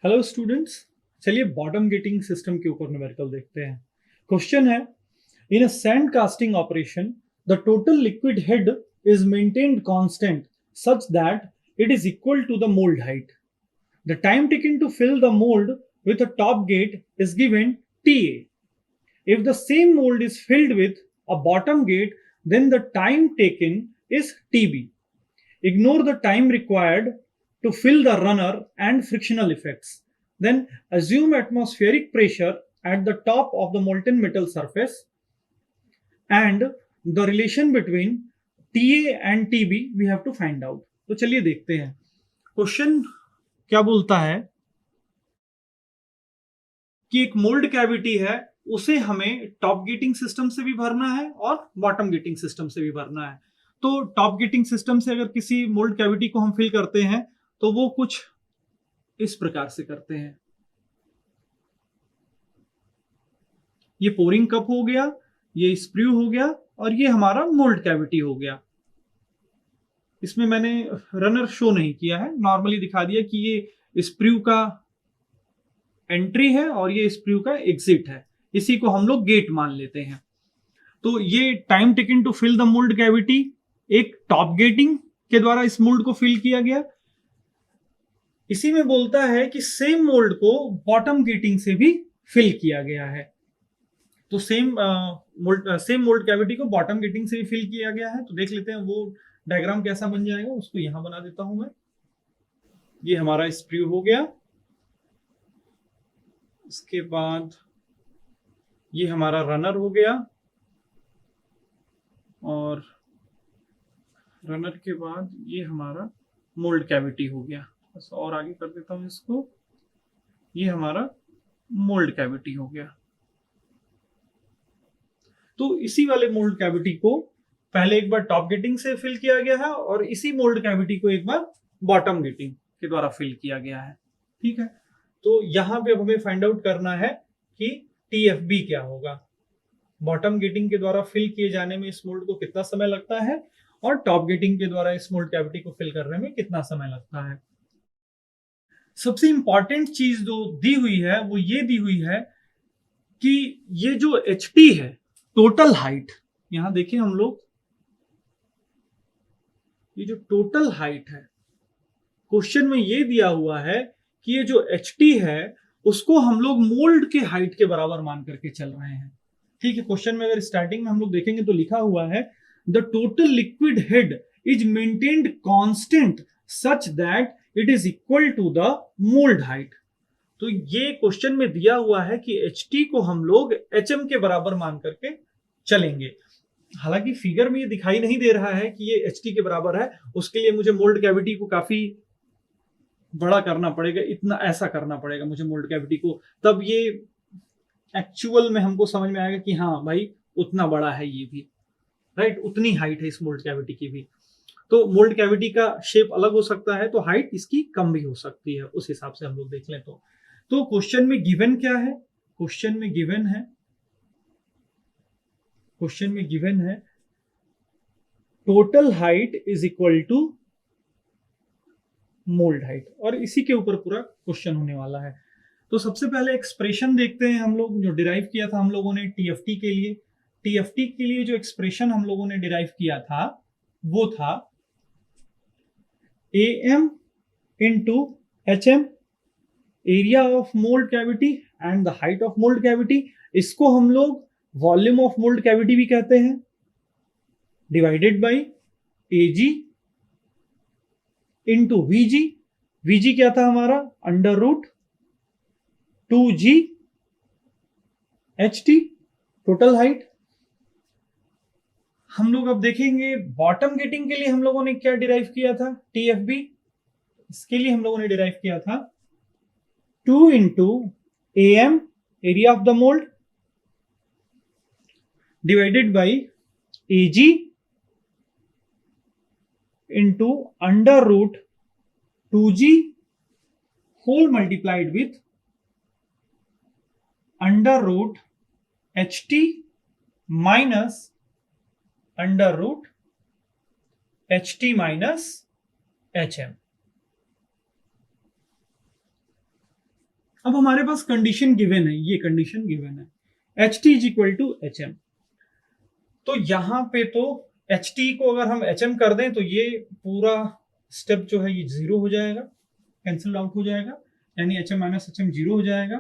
Hello students, चलिए bottom gating system के ऊपर न्यूमेरिकल देखते हैं। क्वेश्चन है, in a sand casting operation the total liquid head is maintained constant such that it is equal to the mould height. The time taken to fill the mould with a top gate is given TA. If the same mold is filled with a bottom gate, then the time taken is TB. Ignore the time required to fill the runner and frictional effects. Then assume atmospheric pressure at the top of the molten metal surface and the relation between TA and TB we have to find out. तो चलिए देखते हैं question क्या बोलता है कि एक mould cavity है, उसे हमें टॉप गेटिंग सिस्टम से भी भरना है और बॉटम गेटिंग सिस्टम से भी भरना है। तो टॉप गेटिंग सिस्टम से अगर किसी मोल्ड कैविटी को हम फिल करते हैं तो वो कुछ इस प्रकार से करते हैं। ये पोरिंग कप हो गया, ये स्प्रू हो गया और ये हमारा मोल्ड कैविटी हो गया। इसमें मैंने रनर शो नहीं किया है, नॉर्मली दिखा दिया कि ये स्प्रू का एंट्री है और ये स्प्रू का एग्जिट है। इसी को हम लोग गेट मान लेते हैं। तो ये time taken to fill the mould cavity एक टॉप गेटिंग के द्वारा इस मोल्ड को फिल किया गया। इसी में बोलता है कि सेम मोल्ड को बॉटम गेटिंग से भी फिल किया गया है। तो सेम मोल्ड कैविटी को बॉटम गेटिंग से भी फिल किया गया है। तो देख लेते हैं वो डायग्राम कैसा बन जाएगा। उसको यहां बना देता हूं मैं। ये हमारा स्प्रू हो गया, इसके बाद ये हमारा रनर हो गया और रनर के बाद ये हमारा मोल्ड कैविटी हो गया। बस और आगे कर देता हूं इसको। ये हमारा मोल्ड कैविटी हो गया। तो इसी वाले मोल्ड कैविटी को पहले एक बार टॉप गेटिंग से फिल किया गया है और इसी मोल्ड कैविटी को एक बार बॉटम गेटिंग के द्वारा फिल किया गया है। ठीक है, तो यहां पे अब हमें फाइंड आउट करना है कि TFB क्या होगा। बॉटम गेटिंग के द्वारा फिल किए जाने में इस मोल्ड को कितना समय लगता है और टॉप गेटिंग के द्वारा इस मोल्ड कैविटी को फिल करने में कितना समय लगता है। सबसे इंपॉर्टेंट चीज जो दी हुई है वो ये दी हुई है कि ये जो HT है, टोटल हाइट, यहां देखिए हम लोग, ये जो टोटल हाइट है क्वेश्चन में ये दिया हुआ है कि ये जो HT है उसको हम लोग मोल्ड के हाइट के बराबर मान करके चल रहे हैं। ठीक है, क्वेश्चन में अगर स्टार्टिंग में हम लोग देखेंगे तो लिखा हुआ है the total liquid head is maintained constant such that it is equal to the mould height. तो ये क्वेश्चन में दिया हुआ है कि HT को हम लोग HM के बराबर मान करके चलेंगे। हालांकि फिगर में ये दिखाई नहीं दे रहा है कि ये HT के बराबर है। उसके लिए मुझे मोल्ड कैविटी को काफी बड़ा करना पड़ेगा, इतना ऐसा करना पड़ेगा मुझे मोल्ड कैविटी को, तब ये एक्चुअल में हमको समझ में आएगा कि हाँ भाई उतना बड़ा है ये भी, राइट, उतनी हाइट है इस मोल्ड कैविटी की भी। तो मोल्ड कैविटी का शेप अलग हो सकता है तो हाइट इसकी कम भी हो सकती है, उस हिसाब से हम लोग देख लें तो क्वेश्चन में गिवन क्या है? क्वेश्चन में गिवन है total height is equal to mould height और इसी के ऊपर पूरा क्वेश्चन होने वाला है। तो सबसे पहले एक्सप्रेशन देखते हैं हम लोग जो डिराइव किया था हम लोगों ने TFT के लिए। TFT के लिए जो एक्सप्रेशन हम लोगों ने डिराइव किया था वो था AM into HM, area of mould cavity and the height of mould cavity. इसको हम लोग वॉल्यूम ऑफ मोल्ड कैविटी भी कहते हैं, divided by AG into VG। VG क्या था हमारा? Under root 2G HT, total height. हम लोग अब देखेंगे बॉटम गेटिंग के लिए हम लोगों ने क्या डिराइव किया था, TFB। इसके लिए हम लोगों ने डिराइव किया था 2 into AM, area of the mould, divided by AG into under root 2G whole multiplied with under root HT minus under root HT minus HM। अब हमारे पास कंडीशन गिवन है, ये कंडीशन गिवन है, HT is equal to HM। तो यहां पे तो HT को अगर हम HM कर दें तो ये पूरा स्टेप जो है ये जीरो हो जाएगा, कैंसिल आउट हो जाएगा, यानी HM माइनस HM जीरो हो जाएगा।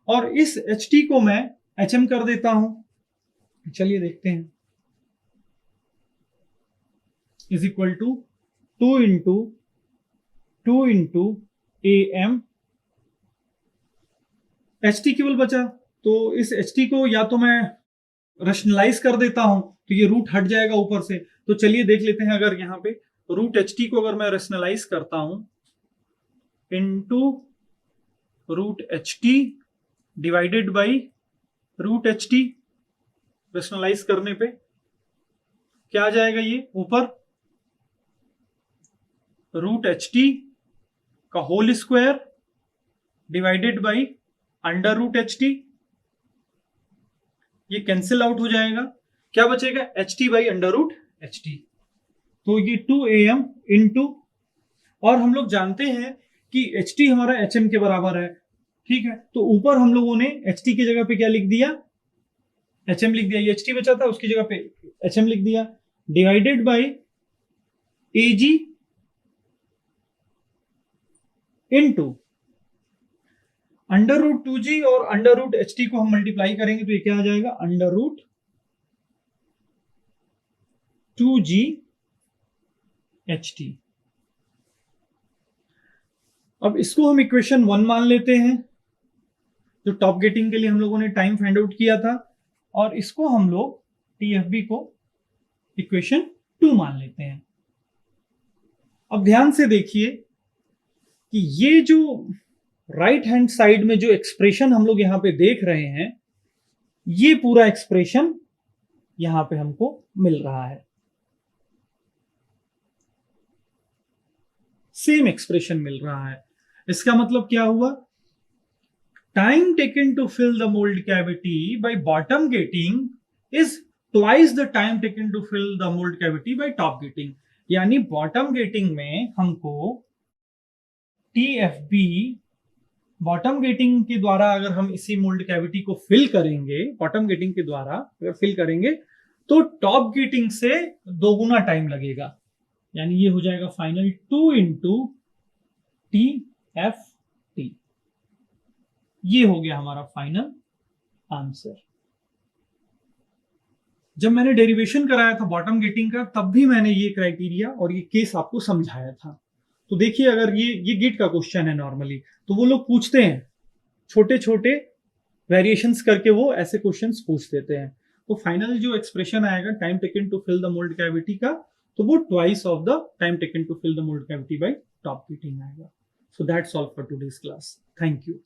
और इस HT को मैं HM कर देता हूं, चलिए देखते हैं, is equal to 2 into AM। HT केवल बचा, तो इस HT को या तो मैं रैशनलाइज कर देता हूं तो ये रूट हट जाएगा ऊपर से। तो चलिए देख लेते हैं, अगर यहाँ पे रूट HT को अगर मैं रैशनलाइज करता हूं into root HT divided by root HT, rationalise करने पे क्या आ जाएगा, ये ऊपर रूट HT का whole square divided by under root HT, ये कैंसिल आउट हो जाएगा, क्या बचेगा HT by under root HT। तो ये 2AM इंटू, और हम लोग जानते हैं कि HT हमारा HM के बराबर है, ठीक है। तो ऊपर हम लोगों ने HT की जगह पे क्या लिख दिया, HM लिख दिया, ये HT बचा था उसकी जगह पे HM लिख दिया, divided by AG into under root 2G, और अंडर रूट HT को हम मल्टीप्लाई करेंगे तो ये क्या आ जाएगा, अंडर रूट 2G HT। अब इसको हम इक्वेशन 1 मान लेते हैं, जो टॉप गेटिंग के लिए हम लोगों ने टाइम फाइंड आउट किया था, और इसको हम लोग TFB को इक्वेशन 2 मान लेते हैं। अब ध्यान से देखिए कि ये जो राइट हैंड साइड में जो एक्सप्रेशन हम लोग यहां पे देख रहे हैं, ये पूरा एक्सप्रेशन यहां पे हमको मिल रहा है, सेम एक्सप्रेशन मिल रहा है। इसका मतलब क्या हुआ, time taken to fill the mould cavity by bottom gating is twice the time taken to fill the mould cavity by top gating. यानी बॉटम गेटिंग में हमको TFB बॉटम गेटिंग के द्वारा अगर हम इसी मोल्ड कैविटी को फिल करेंगे, बॉटम गेटिंग के द्वारा अगर फिल करेंगे तो टॉप गेटिंग से 2 गुना टाइम लगेगा, यानी ये हो जाएगा फाइनल 2 इंटू TFT। ये हो गया हमारा फाइनल आंसर। जब मैंने डेरिवेशन कराया था बॉटम गेटिंग का, तब भी मैंने ये क्राइटेरिया और ये केस आपको समझाया था। तो देखिए, अगर ये गेट का क्वेश्चन है नॉर्मली, तो वो लोग पूछते हैं छोटे छोटे वेरिएशंस करके, वो ऐसे क्वेश्चंस पूछ देते हैं। तो फाइनल जो एक्सप्रेशन आएगा time taken to fill the mould cavity का, तो वो twice of the time taken to fill the mould cavity by top gating आएगा। So that's all for today's class. Thank you.